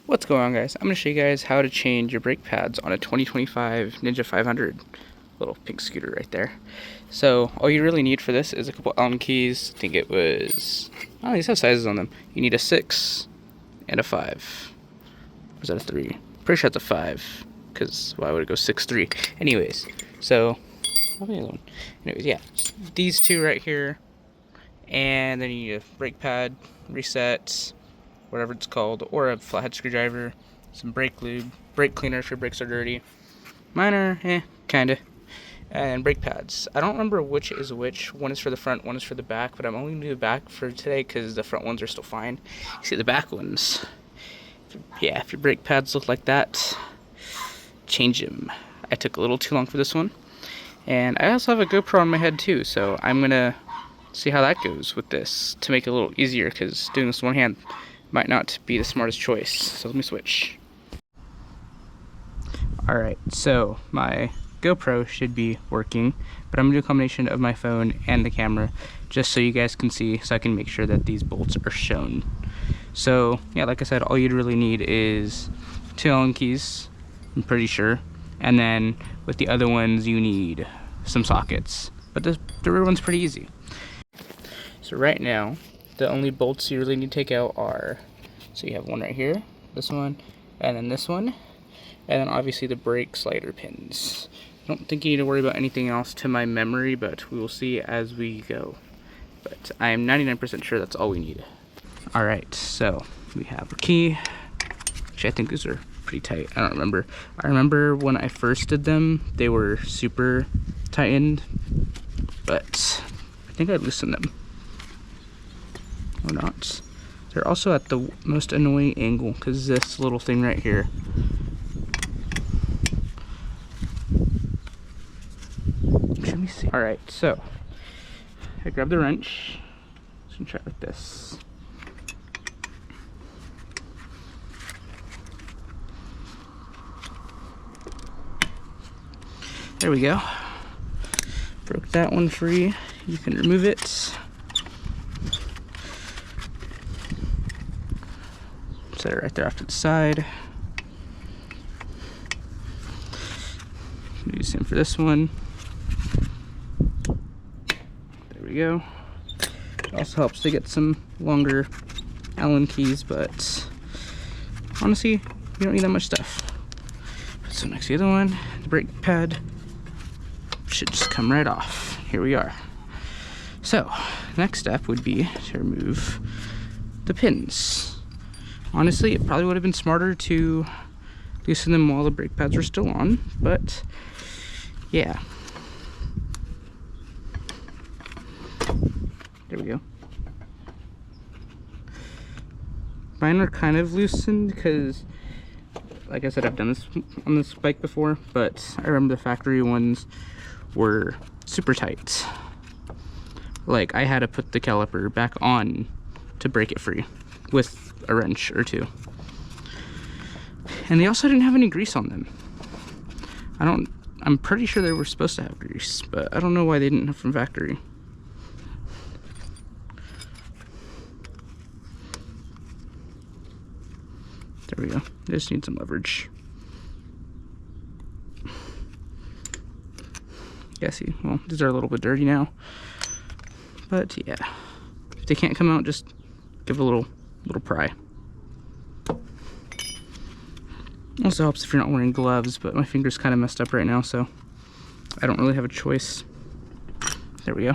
What's going on, guys? I'm going to show you guys how to change your brake pads on a 2025 Ninja 500. Little pink scooter right there. So all you really need for this is a couple Allen keys. I think it was, oh, these have sizes on them. You need a 6 and a 5. Or is that a 3? Pretty sure it's a 5, because why would it go 6, 3? Anyways, so, anyways, yeah, these two right here, and then you need a brake pad, reset, whatever it's called, or a flathead screwdriver, some brake lube, brake cleaner if your brakes are dirty. Mine are, kinda. And brake pads. I don't remember which is which. One is for the front, one is for the back, but I'm only going to do the back for today because the front ones are still fine. You see the back ones. Yeah, if your brake pads look like that, change them. I took a little too long for this one. And I also have a GoPro on my head too, so I'm going to see how that goes with this to make it a little easier, because doing this one hand might not be the smartest choice. So let me switch. Alright, so my GoPro should be working, but I'm gonna do a combination of my phone and the camera just so you guys can see, so I can make sure that these bolts are shown. So yeah, like I said, all you'd really need is 2 Allen keys, I'm pretty sure, and then with the other ones you need some sockets, but the rear one's pretty easy. So right now the only bolts you really need to take out are, so you have one right here, this one, and then this one, and then obviously the brake slider pins. I don't think you need to worry about anything else to my memory, but we will see as we go. But I am 99% sure that's all we need. Alright, so we have a key, which I think these are pretty tight. I don't remember. I remember when I first did them, they were super tightened, but I think I loosened them. Or not. They're also at the most annoying angle, because this little thing right here. Let me see. Alright, so I grabbed the wrench. Just gonna try it like this. There we go. Broke that one free. You can remove it. Set it right there off to the side. Do the same for this one. There we go. It also helps to get some longer Allen keys, but honestly, you don't need that much stuff. So next to the other one, the brake pad should just come right off. Here we are. So next step would be to remove the pins. Honestly, it probably would have been smarter to loosen them while the brake pads were still on, but yeah. There we go. Mine are kind of loosened because, like I said, I've done this on this bike before, but I remember the factory ones were super tight. Like, I had to put the caliper back on to break it free with a wrench or two. And they also didn't have any grease on them. I'm pretty sure they were supposed to have grease, but I don't know why they didn't have from factory. There we go. They just need some leverage. Yeah, see, well, these are a little bit dirty now. But yeah, if they can't come out, just give a little pry. Also helps if you're not wearing gloves, but my finger's kind of messed up right now, so I don't really have a choice. There we go.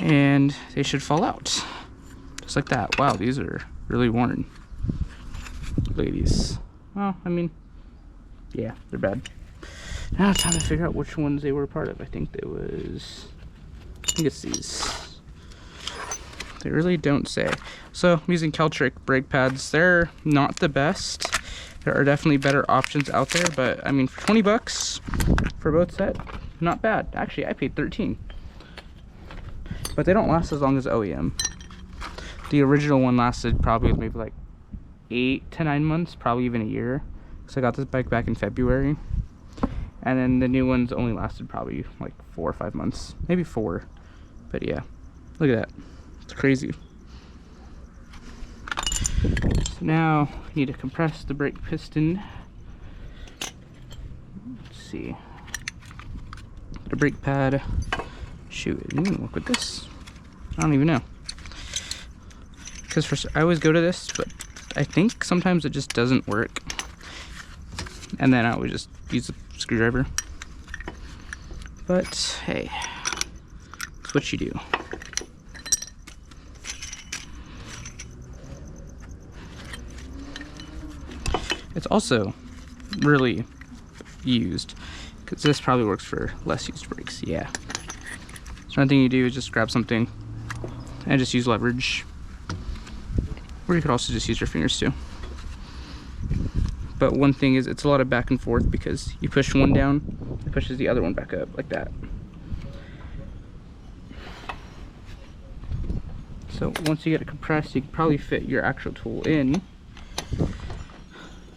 And they should fall out. Just like that. Wow, these are really worn. Look at these. Well, I mean, yeah, they're bad. Now it's time to figure out which ones they were a part of. I think it's these. They really don't say. So I'm using Caltrick brake pads. They're not the best. There are definitely better options out there, but I mean, for 20 bucks for both sets, not bad. Actually, I paid 13. But they don't last as long as OEM. The original one lasted probably maybe like 8 to 9 months, probably even a year. So I got this bike back in February. And then the new ones only lasted probably like 4 or 5 months, maybe 4. But yeah, look at that. It's crazy. So now we need to compress the brake piston. Let's see. The brake pad. Shoot, it didn't work with this. I don't even know. Because I always go to this, but I think sometimes it just doesn't work. And then I would just use a screwdriver. But hey, it's what you do. It's also really used, because this probably works for less used brakes. Yeah. So one thing you do is just grab something and just use leverage. Or you could also just use your fingers too. But one thing is, it's a lot of back and forth, because you push one down, it pushes the other one back up, like that. So once you get it compressed, you can probably fit your actual tool in.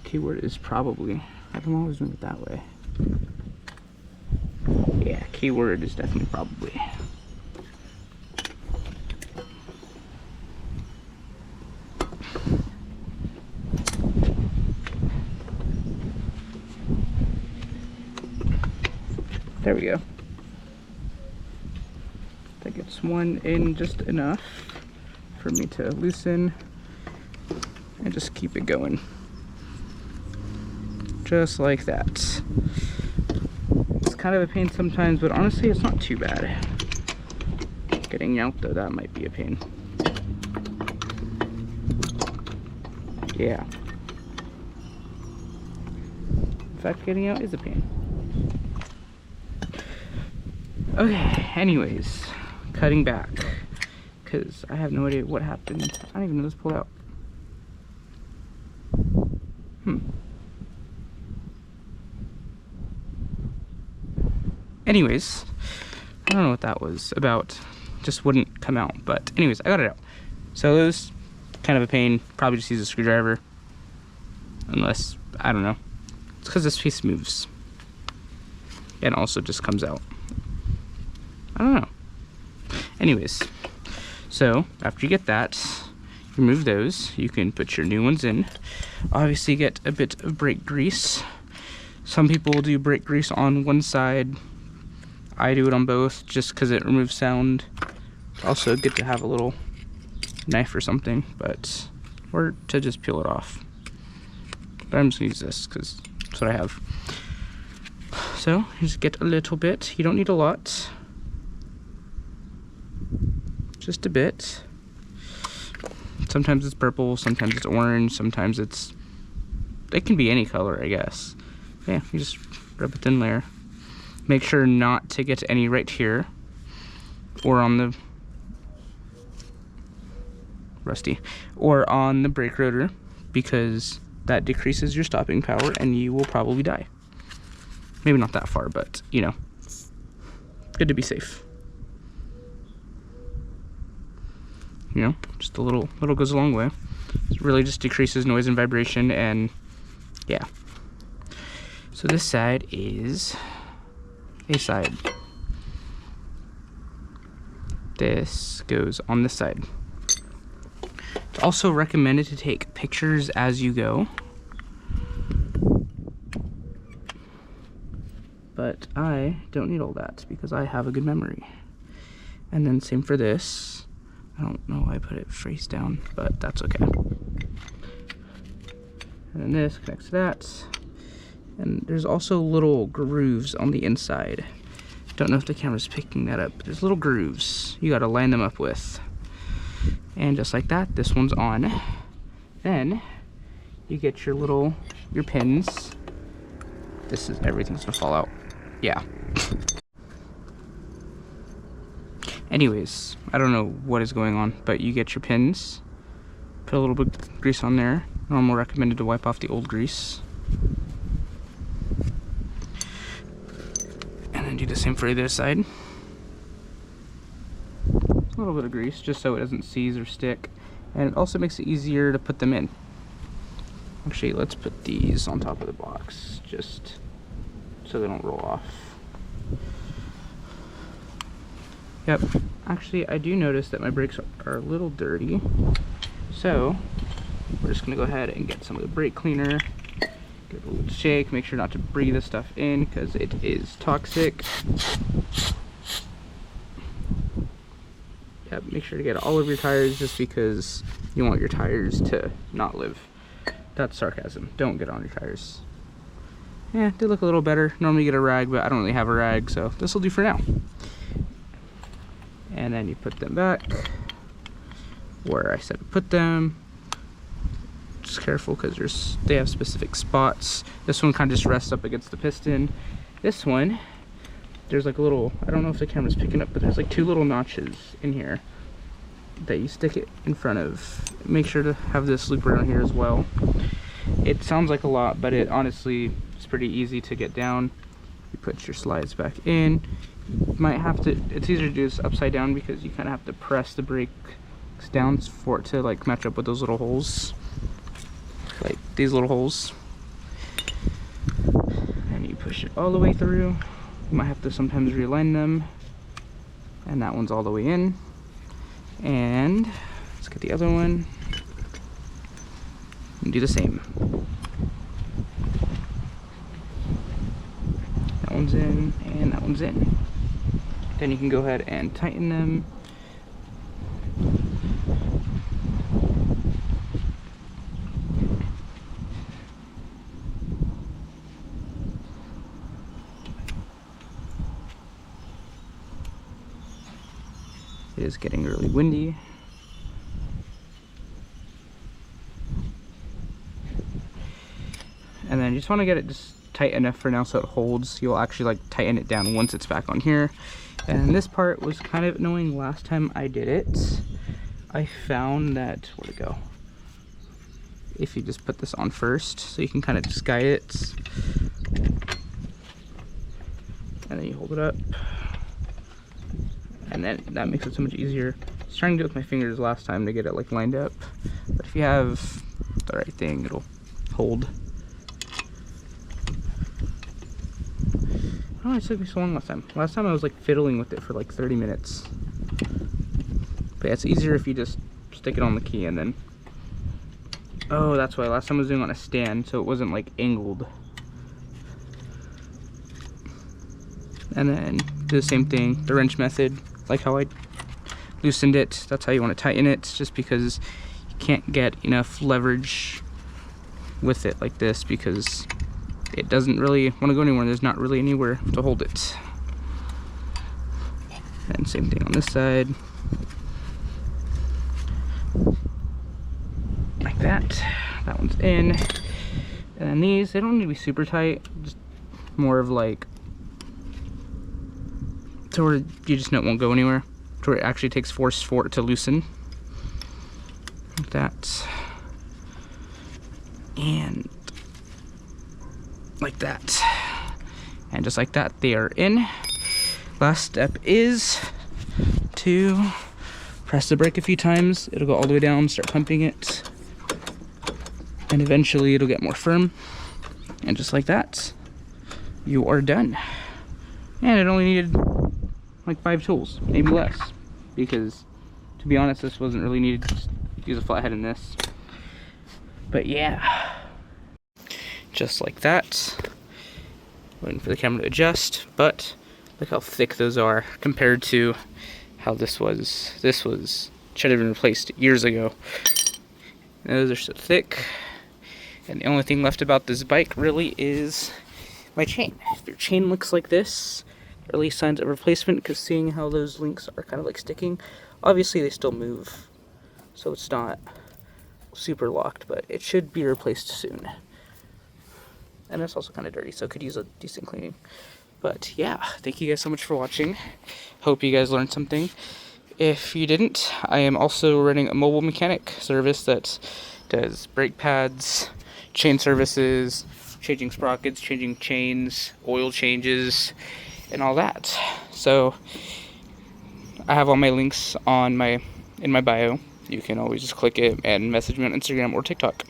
Keyword is probably, I'm always doing it that way. Yeah, keyword is definitely probably. There we go. That gets one in just enough for me to loosen and just keep it going. Just like that. It's kind of a pain sometimes, but honestly it's not too bad. Getting out though, that might be a pain. Yeah. In fact, getting out is a pain. Okay, anyways, cutting back, because I have no idea what happened. I don't even know this pulled out. Anyways, I don't know what that was about. Just wouldn't come out. But anyways, I got it out. So it was kind of a pain. Probably just use a screwdriver. Unless, I don't know. It's because this piece moves. And also just comes out. I don't know. Anyways, so after you get that, remove those. You can put your new ones in. Obviously get a bit of brake grease. Some people will do brake grease on one side. I do it on both just because it removes sound. It's also good to have a little knife or something, but or to just peel it off. But I'm just gonna use this because that's what I have. So you just get a little bit. You don't need a lot. Just a bit. Sometimes it's purple, sometimes it's orange, sometimes it can be any color, I guess. Yeah, you just rub a thin layer. Make sure not to get any right here or on the or on the brake rotor, because that decreases your stopping power and you will probably die. Maybe not that far, but you know, good to be safe. You know, just a little goes a long way. It really just decreases noise and vibration, and yeah. So this side is a side. This goes on this side. It's also recommended to take pictures as you go. But I don't need all that because I have a good memory. And then same for this. I don't know why I put it face down, but that's okay. And then this connects to that. And there's also little grooves on the inside. Don't know if the camera's picking that up, but there's little grooves you gotta line them up with. And just like that, this one's on. Then you get your pins. Everything's gonna fall out. Yeah. Anyways, I don't know what is going on, but you get your pins. Put a little bit of grease on there. Normal recommended to wipe off the old grease. And then do the same for the other side. A little bit of grease, just so it doesn't seize or stick. And it also makes it easier to put them in. Actually, let's put these on top of the box, just so they don't roll off. Yep, actually I do notice that my brakes are a little dirty. So, we're just gonna go ahead and get some of the brake cleaner, give it a little shake, make sure not to breathe this stuff in because it is toxic. Yep, make sure to get all of your tires just because you want your tires to not live. That's sarcasm. Don't get on your tires. Yeah, they look a little better. Normally you get a rag, but I don't really have a rag, so this will do for now. And then you put them back where I said to put them. Just careful because they have specific spots. This one kind of just rests up against the piston. This one, there's like a little, I don't know if the camera's picking up, but there's like 2 little notches in here that you stick it in front of. Make sure to have this loop around here as well. It sounds like a lot, but it honestly is pretty easy to get down. You put your slides back in. You might have to, it's easier to do this upside down because you kind of have to press the brakes down for it to like match up with those little holes. Like these little holes. And you push it all the way through. You might have to sometimes realign them. And that one's all the way in. And let's get the other one. And do the same. That one's in, and that one's in. Then you can go ahead and tighten them. It is getting really windy. And then you just want to get it just tight enough for now so it holds. You'll actually like tighten it down once it's back on here. And this part was kind of annoying last time I did it. I found that, where'd it go? If you just put this on first, so you can kind of just guide it. And then you hold it up. And then that makes it so much easier. I was trying to do it with my fingers last time to get it like lined up. But if you have the right thing, it'll hold. Oh, it took me so long last time. Last time I was like fiddling with it for like 30 minutes. But yeah, it's easier if you just stick it on the key and then... Oh, that's why. Last time I was doing it on a stand, so it wasn't like angled. And then do the same thing, the wrench method, like how I loosened it. That's how you want to tighten it, just because you can't get enough leverage with it like this because it doesn't really want to go anywhere. There's not really anywhere to hold it. And same thing on this side. Like that. That one's in. And then these, they don't need to be super tight. Just more of like, to where you just know it won't go anywhere. To where it actually takes force for it to loosen. Like that. And like that. And just like that, they are in. Last step is to press the brake a few times. It'll go all the way down, start pumping it. And eventually it'll get more firm. And just like that, you are done. And it only needed like 5 tools, maybe less. Because, to be honest, this wasn't really needed. Just use a flathead in this. But yeah. Just like that. Waiting for the camera to adjust, but look how thick those are compared to how this was. This should have been replaced years ago. And those are so thick. And the only thing left about this bike really is my chain. If your chain looks like this, early signs of replacement, because seeing how those links are kind of like sticking, obviously they still move, so it's not super locked, but it should be replaced soon. And it's also kind of dirty, so it could use a decent cleaning. But yeah, thank you guys so much for watching. Hope you guys learned something. If you didn't, I am also running a mobile mechanic service that does brake pads, chain services, changing sprockets, changing chains, oil changes, and all that. So I have all my links on in my bio. You can always just click it and message me on Instagram or TikTok.